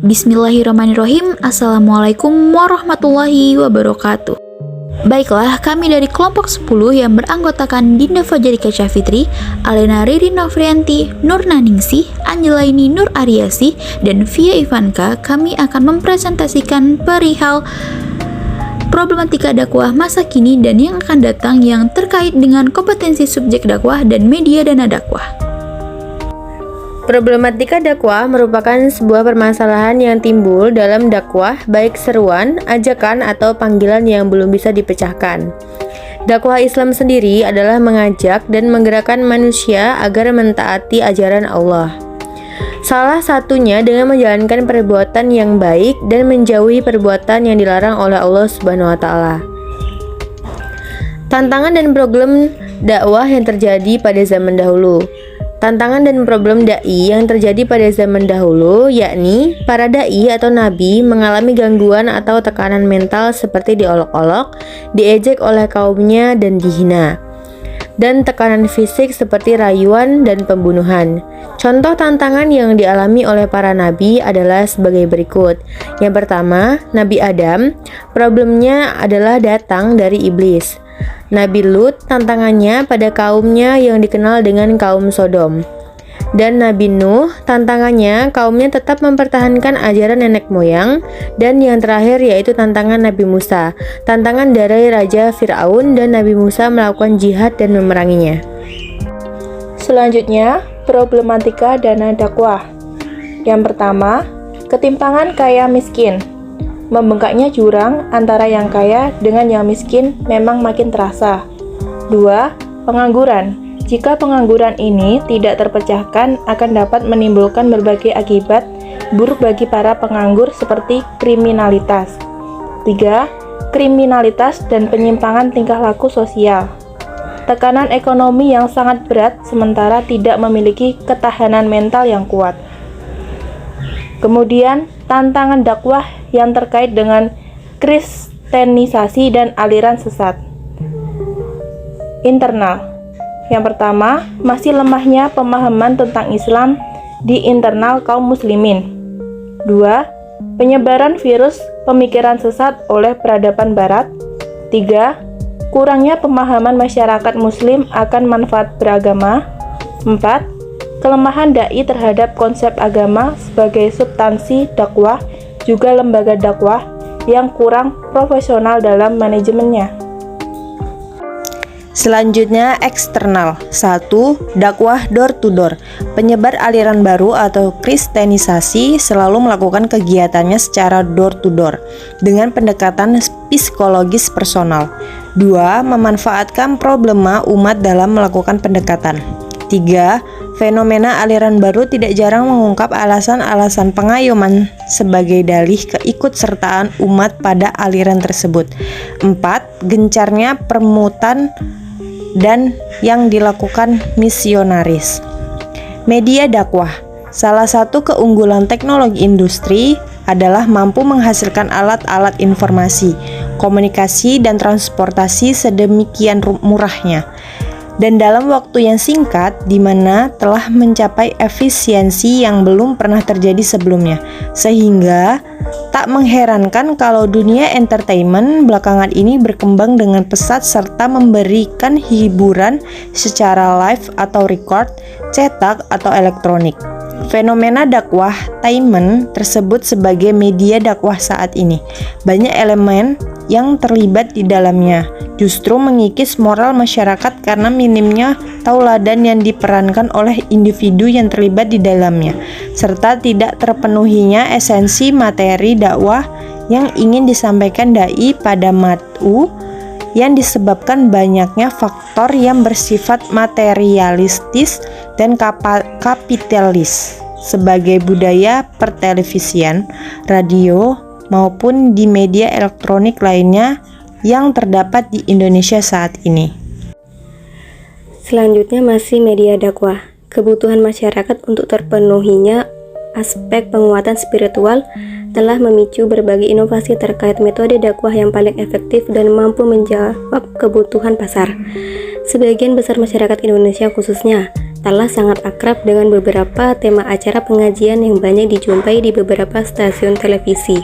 Bismillahirrahmanirrahim. Assalamualaikum warahmatullahi wabarakatuh. Baiklah, kami dari kelompok 10 yang beranggotakan Dinda Fajarika Syafitri, Alena Ririn Novrianti, Nur Naningsih, Angelaini Nur Aryasi, dan Via Ivanka, kami akan mempresentasikan perihal problematika dakwah masa kini dan yang akan datang yang terkait dengan kompetensi subjek dakwah dan media dana dakwah. Problematika dakwah merupakan sebuah permasalahan yang timbul dalam dakwah, baik seruan, ajakan, atau panggilan yang belum bisa dipecahkan. Dakwah Islam sendiri adalah mengajak dan menggerakkan manusia agar mentaati ajaran Allah. Salah satunya dengan menjalankan perbuatan yang baik dan menjauhi perbuatan yang dilarang oleh Allah Subhanahu wa Ta'ala. Tantangan dan problem dakwah yang terjadi pada zaman dahulu. Tantangan dan problem dai yang terjadi pada zaman dahulu, yakni para dai atau nabi mengalami gangguan atau tekanan mental seperti diolok-olok, diejek oleh kaumnya dan dihina, dan tekanan fisik seperti rayuan dan pembunuhan. Contoh tantangan yang dialami oleh para nabi adalah sebagai berikut. Yang pertama, Nabi Adam, problemnya adalah datang dari iblis. Nabi Lut, tantangannya pada kaumnya yang dikenal dengan kaum Sodom. Dan Nabi Nuh, tantangannya kaumnya tetap mempertahankan ajaran nenek moyang. Dan yang terakhir yaitu tantangan Nabi Musa, tantangan dari Raja Fir'aun dan Nabi Musa melakukan jihad dan memeranginya. Selanjutnya, problematika dana dakwah. Yang pertama, ketimpangan kaya miskin. Membengkaknya jurang antara yang kaya dengan yang miskin memang makin terasa. 2. Pengangguran. Jika pengangguran ini tidak terpecahkan akan dapat menimbulkan berbagai akibat buruk bagi para penganggur seperti kriminalitas. 3. Kriminalitas dan penyimpangan tingkah laku sosial. Tekanan ekonomi yang sangat berat sementara tidak memiliki ketahanan mental yang kuat. Kemudian, tantangan dakwah yang terkait dengan kristenisasi dan aliran sesat. Internal. Yang pertama, masih lemahnya pemahaman tentang Islam di internal kaum muslimin. 2. Penyebaran virus pemikiran sesat oleh peradaban barat. 3. Kurangnya pemahaman masyarakat muslim akan manfaat beragama. 4. Kelemahan dai terhadap konsep agama sebagai substansi dakwah, juga lembaga dakwah yang kurang profesional dalam manajemennya. Selanjutnya, eksternal. 1. Dakwah door to door. Penyebar aliran baru atau kristenisasi selalu melakukan kegiatannya secara door to door dengan pendekatan psikologis personal. 2. Memanfaatkan problema umat dalam melakukan pendekatan. 3. Fenomena aliran baru tidak jarang mengungkap alasan-alasan pengayoman sebagai dalih keikutsertaan umat pada aliran tersebut. 4. Gencarnya permutan dan yang dilakukan misionaris. Media dakwah. Salah satu keunggulan teknologi industri adalah mampu menghasilkan alat-alat informasi, komunikasi, dan transportasi sedemikian murahnya dan dalam waktu yang singkat, di mana telah mencapai efisiensi yang belum pernah terjadi sebelumnya, sehingga tak mengherankan kalau dunia entertainment belakangan ini berkembang dengan pesat serta memberikan hiburan secara live atau record, cetak atau elektronik. Fenomena dakwah tainment tersebut sebagai media dakwah saat ini. Banyak elemen yang terlibat di dalamnya justru mengikis moral masyarakat karena minimnya tauladan yang diperankan oleh individu yang terlibat di dalamnya, serta tidak terpenuhinya esensi materi dakwah yang ingin disampaikan dai pada mat'u yang disebabkan banyaknya faktor yang bersifat materialistis dan kapitalis sebagai budaya pertelevisian, radio, maupun di media elektronik lainnya yang terdapat di Indonesia saat ini. Selanjutnya masih media dakwah. Kebutuhan masyarakat untuk terpenuhinya aspek penguatan spiritual telah memicu berbagai inovasi terkait metode dakwah yang paling efektif dan mampu menjawab kebutuhan pasar. Sebagian besar masyarakat Indonesia khususnya telah sangat akrab dengan beberapa tema acara pengajian yang banyak dijumpai di beberapa stasiun televisi,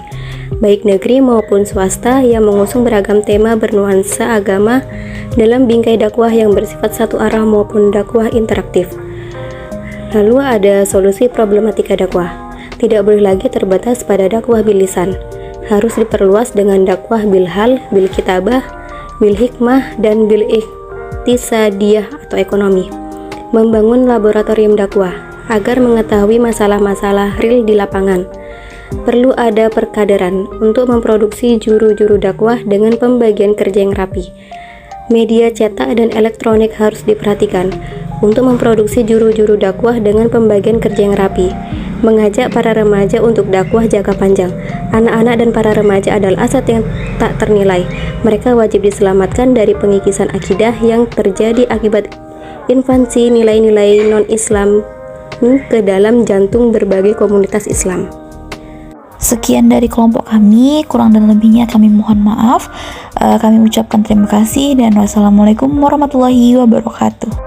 baik negeri maupun swasta, yang mengusung beragam tema bernuansa agama dalam bingkai dakwah yang bersifat satu arah maupun dakwah interaktif. Lalu ada solusi problematika dakwah. Tidak boleh lagi terbatas pada dakwah bil lisan, harus diperluas dengan dakwah bil hal, bil kitabah, bil hikmah, dan bil iktisadiyah atau ekonomi. Membangun laboratorium dakwah agar mengetahui masalah-masalah real di lapangan. Perlu ada perkaderan untuk memproduksi juru-juru dakwah dengan pembagian kerja yang rapi. Media cetak dan elektronik harus diperhatikan untuk memproduksi juru-juru dakwah dengan pembagian kerja yang rapi. Mengajak para remaja untuk dakwah jangka panjang. Anak-anak dan para remaja adalah aset yang tak ternilai. Mereka wajib diselamatkan dari pengikisan akidah yang terjadi akibat invasi nilai-nilai non-Islam ke dalam jantung berbagai komunitas Islam. Sekian dari kelompok kami, kurang dan lebihnya kami mohon maaf. Kami ucapkan terima kasih dan wassalamualaikum warahmatullahi wabarakatuh.